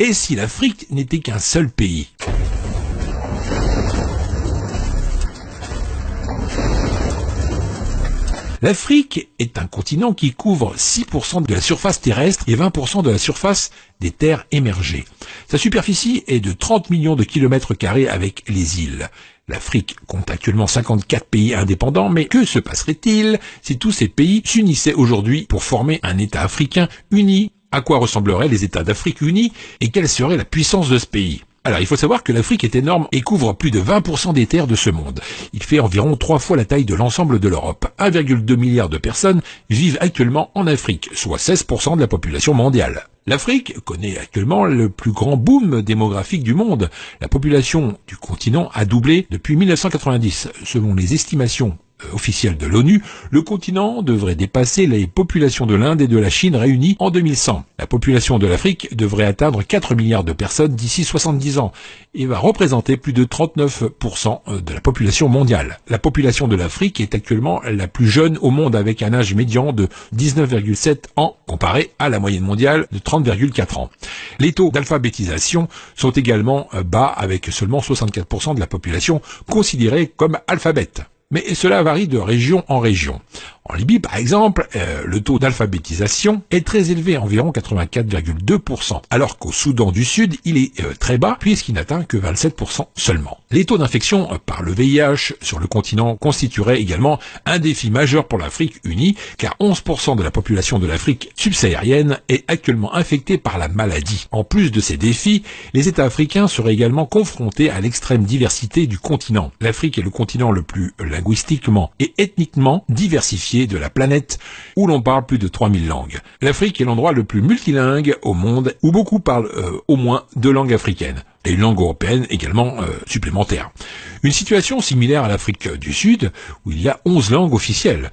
Et si l'Afrique n'était qu'un seul pays ? L'Afrique est un continent qui couvre 6% de la surface terrestre et 20% de la surface des terres émergées. Sa superficie est de 30 millions de kilomètres carrés avec les îles. L'Afrique compte actuellement 54 pays indépendants, mais que se passerait-il si tous ces pays s'unissaient aujourd'hui pour former un État africain uni ? À quoi ressembleraient les États d'Afrique unis et quelle serait la puissance de ce pays ? Alors, il faut savoir que l'Afrique est énorme et couvre plus de 20% des terres de ce monde. Il fait environ 3 fois la taille de l'ensemble de l'Europe. 1,2 milliard de personnes vivent actuellement en Afrique, soit 16% de la population mondiale. L'Afrique connaît actuellement le plus grand boom démographique du monde. La population du continent a doublé depuis 1990. Selon les estimations officielle de l'ONU, le continent devrait dépasser les populations de l'Inde et de la Chine réunies en 2100. La population de l'Afrique devrait atteindre 4 milliards de personnes d'ici 70 ans et va représenter plus de 39% de la population mondiale. La population de l'Afrique est actuellement la plus jeune au monde avec un âge médian de 19,7 ans comparé à la moyenne mondiale de 30,4 ans. Les taux d'alphabétisation sont également bas avec seulement 64% de la population considérée comme alphabète. Mais cela varie de région en région. En Libye, par exemple, le taux d'alphabétisation est très élevé, environ 84,2%, alors qu'au Soudan du Sud, il est très bas, puisqu'il n'atteint que 27% seulement. Les taux d'infection par le VIH sur le continent constitueraient également un défi majeur pour l'Afrique unie, car 11% de la population de l'Afrique subsaharienne est actuellement infectée par la maladie. En plus de ces défis, les États africains seraient également confrontés à l'extrême diversité du continent. L'Afrique est le continent le plus linguistiquement et ethniquement diversifié de la planète, où l'on parle plus de 3000 langues. L'Afrique est l'endroit le plus multilingue au monde, où beaucoup parlent au moins 2 langues africaines, et une langue européenne également supplémentaire. Une situation similaire à l'Afrique du Sud, où il y a 11 langues officielles.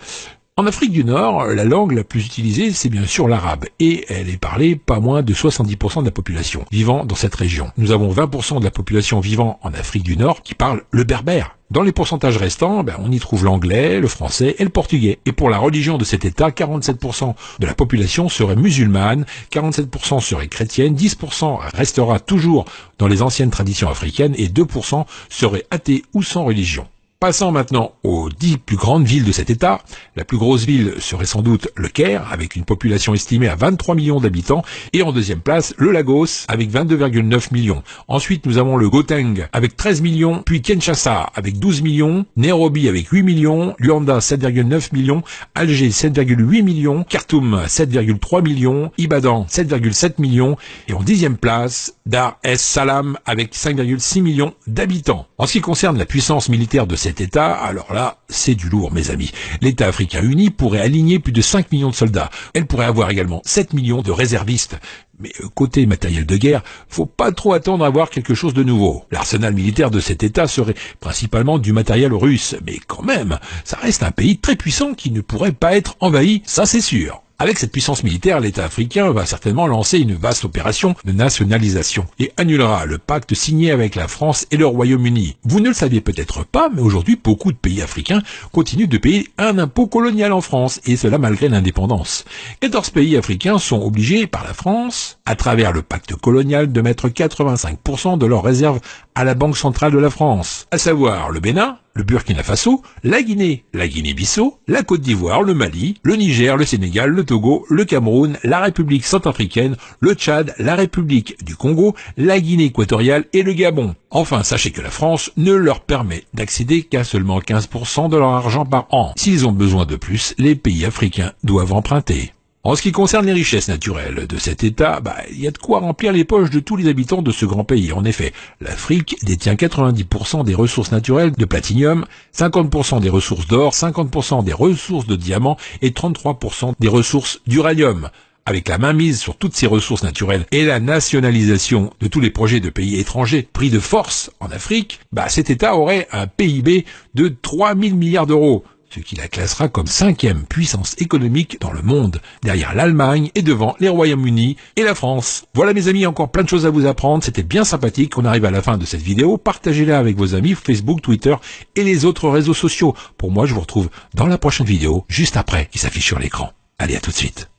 En Afrique du Nord, la langue la plus utilisée, c'est bien sûr l'arabe, et elle est parlée pas moins de 70% de la population vivant dans cette région. Nous avons 20% de la population vivant en Afrique du Nord qui parle le berbère. Dans les pourcentages restants, on y trouve l'anglais, le français et le portugais. Et pour la religion de cet État, 47% de la population serait musulmane, 47% serait chrétienne, 10% restera toujours dans les anciennes traditions africaines et 2% seraient athées ou sans religion. Passons maintenant aux 10 plus grandes villes de cet État. La plus grosse ville serait sans doute le Caire, avec une population estimée à 23 millions d'habitants. Et en deuxième place, le Lagos, avec 22,9 millions. Ensuite, nous avons le Gauteng, avec 13 millions. Puis Kinshasa, avec 12 millions. Nairobi, avec 8 millions. Luanda, 7,9 millions. Alger, 7,8 millions. Khartoum, 7,3 millions. Ibadan, 7,7 millions. Et en 10e place, Dar es Salaam, avec 5,6 millions d'habitants. En ce qui concerne la puissance militaire de cet État, alors là, c'est du lourd, mes amis. L'État africain uni pourrait aligner plus de 5 millions de soldats. Elle pourrait avoir également 7 millions de réservistes. Mais côté matériel de guerre, faut pas trop attendre à voir quelque chose de nouveau. L'arsenal militaire de cet État serait principalement du matériel russe. Mais quand même, ça reste un pays très puissant qui ne pourrait pas être envahi, ça c'est sûr. Avec cette puissance militaire, l'État africain va certainement lancer une vaste opération de nationalisation et annulera le pacte signé avec la France et le Royaume-Uni. Vous ne le saviez peut-être pas, mais aujourd'hui, beaucoup de pays africains continuent de payer un impôt colonial en France, et cela malgré l'indépendance. 14 pays africains sont obligés par la France, à travers le pacte colonial, de mettre 85% de leurs réserves à la Banque centrale de la France, à savoir le Bénin, le Burkina Faso, la Guinée-Bissau, la Côte d'Ivoire, le Mali, le Niger, le Sénégal, le Togo, le Cameroun, la République centrafricaine, le Tchad, la République du Congo, la Guinée équatoriale et le Gabon. Enfin, sachez que la France ne leur permet d'accéder qu'à seulement 15% de leur argent par an. S'ils ont besoin de plus, les pays africains doivent emprunter. En ce qui concerne les richesses naturelles de cet État, il y a de quoi remplir les poches de tous les habitants de ce grand pays. En effet, l'Afrique détient 90% des ressources naturelles de platinium, 50% des ressources d'or, 50% des ressources de diamants et 33% des ressources d'uranium. Avec la mainmise sur toutes ces ressources naturelles et la nationalisation de tous les projets de pays étrangers pris de force en Afrique, cet État aurait un PIB de 3 000 milliards d'euros. Ce qui la classera comme 5e puissance économique dans le monde, derrière l'Allemagne et devant les Royaumes-Unis et la France. Voilà mes amis, encore plein de choses à vous apprendre, c'était bien sympathique, on arrive à la fin de cette vidéo, partagez-la avec vos amis, Facebook, Twitter et les autres réseaux sociaux. Pour moi, je vous retrouve dans la prochaine vidéo, juste après, qui s'affiche sur l'écran. Allez, à tout de suite.